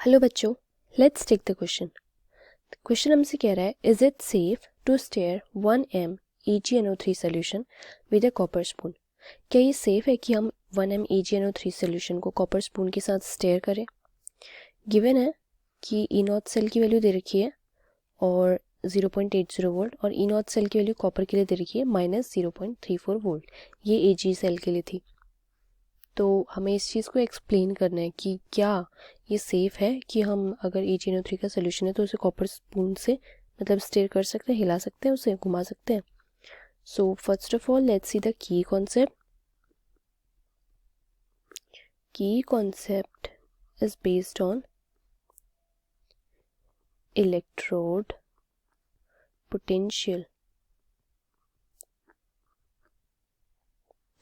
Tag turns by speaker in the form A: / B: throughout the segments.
A: Hello बच्चों, let's take the question. Question हमसे कह रहा है, is it safe to stir 1m AgNO3 solution with a copper spoon. क्या ये सेफ है कि हम 1m AgNO3 सोल्यूशन को कॉपर स्पून के साथ स्टेयर करें? गिवन है कि ई नॉट सेल की वैल्यू दे रखी है और 0.80 वोल्ट, और ई नॉट सेल की वैल्यू कॉपर के लिए दे रखी है -0.34 वोल्ट। ये Ag सेल के लिए थी। तो हमें इस चीज़ को एक्सप्लेन करना है कि क्या ये सेफ़ है कि हम अगर AgNO3 का सोल्यूशन है तो उसे कॉपर स्पून से मतलब स्टेयर कर सकते हैं, हिला सकते हैं, उसे घुमा सकते हैं। So first of all let's see the key concept. Key concept is based on electrode potential.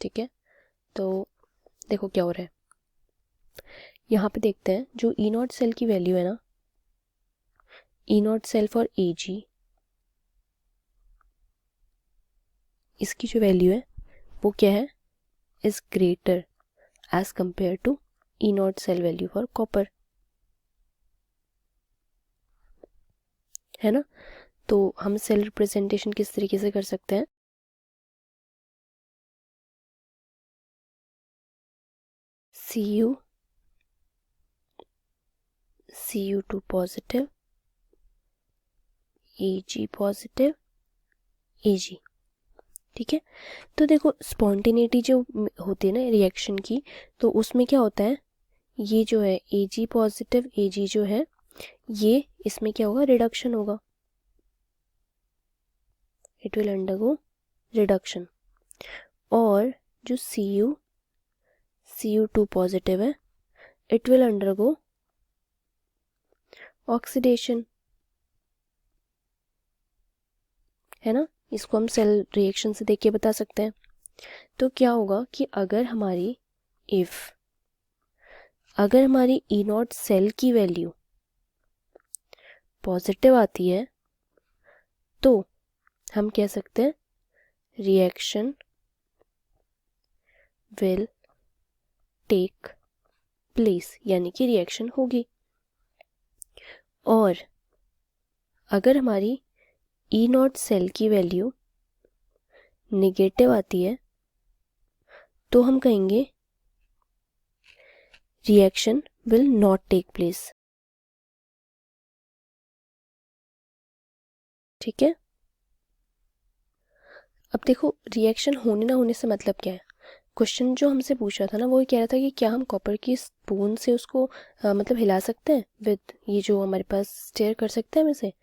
A: ठीक है, तो देखो क्या हो रहा है। यहाँ पे देखते हैं जो ई नॉट सेल की वैल्यू है ना, E naught cell for Ag, इसकी जो वैल्यू है वो क्या है, is greater as compare to E naught cell value for copper, है ना। तो हम सेल रिप्रेजेंटेशन किस तरीके से कर सकते हैं, Cu2 positive, Ag positive, Ag। ठीक है, तो देखो स्पॉन्टेनिटी जो होती है ना रिएक्शन की, तो उसमें क्या होता है, ये जो है Ag पॉजिटिव Ag जो है, ये इसमें क्या होगा, रिडक्शन होगा, इट विल अंडरगो रिडक्शन। और जो Cu2 पॉजिटिव है, इट विल अंडरगो ऑक्सीडेशन, है ना। इसको हम सेल रिएक्शन से देख के बता सकते हैं। तो क्या होगा कि अगर हमारी ई नॉट सेल की वैल्यू पॉजिटिव आती है तो हम कह सकते हैं रिएक्शन विल टेक प्लेस, यानी कि रिएक्शन होगी। और अगर हमारी ई नॉट सेल की वैल्यू नेगेटिव आती है तो हम कहेंगे reaction will not take place. ठीक है, अब देखो रिएक्शन होने ना होने से मतलब क्या है। क्वेश्चन जो हमसे पूछ रहा था ना, वो ये कह रहा था कि क्या हम कॉपर की स्पून से उसको मतलब हिला सकते हैं विद ये जो हमारे पास स्टेयर कर सकते हैं वैसे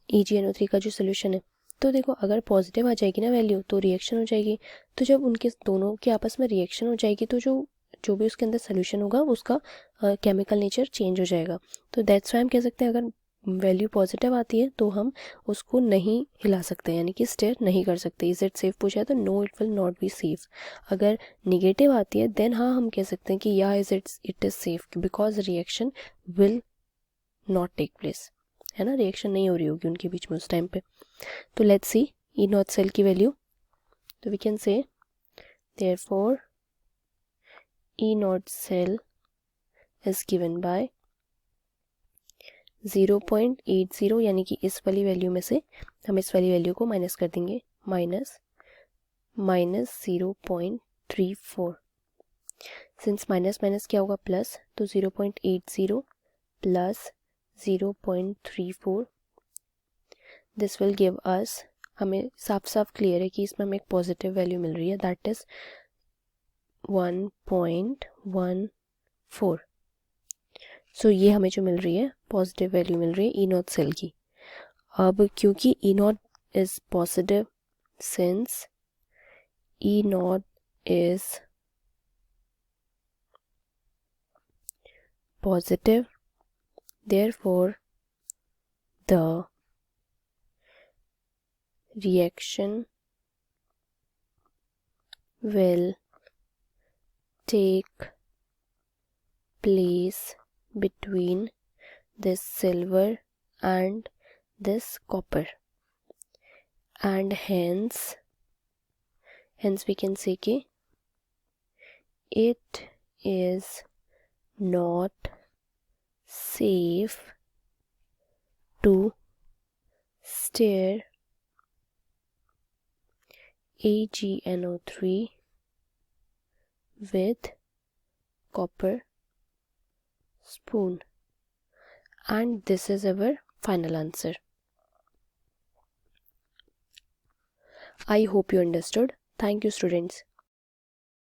A: AgNO3 का जो सोल्यूशन है। तो देखो अगर पॉजिटिव आ जाएगी ना वैल्यू तो रिएक्शन हो जाएगी, तो जब उनके दोनों के आपस में रिएक्शन हो जाएगी तो जो जो भी उसके अंदर सोल्यूशन होगा उसका केमिकल नेचर चेंज हो जाएगा। तो दैट्स वाई हम कह सकते हैं अगर वैल्यू पॉजिटिव आती है तो हम उसको नहीं हिला सकते, यानी कि स्टेयर नहीं कर सकते। इज इट सेफ पूछा है तो no, it will not be safe. अगर निगेटिव आती है देन हाँ हम कह सकते हैं कि या it is safe because reaction will not take place, है ना, रिएक्शन नहीं हो रही होगी उनके बीच में उस टाइम पे। तो let's see E naught cell की वैल्यू। तो we can say therefore E naught cell is given by 0.80, यानी कि इस वाली वैल्यू में से हम इस वाली वैल्यू को माइनस कर देंगे, -0.34। सिंस माइनस माइनस क्या होगा प्लस, तो 0.80 plus 0.34, this will give us, हमें साफ साफ क्लियर है कि इसमें हमें एक पॉजिटिव वैल्यू मिल रही है, दैट इज 1.14। सो ये हमें जो मिल रही है पॉजिटिव वैल्यू मिल रही है ई नॉट सेल की। अब क्योंकि E naught is positive, since E naught is positive, therefore the reaction will take place between this silver and this copper, and hence we can say कि it is not safe to stir AgNO3 with copper spoon. And this is our final answer. I hope you understood. Thank you, students.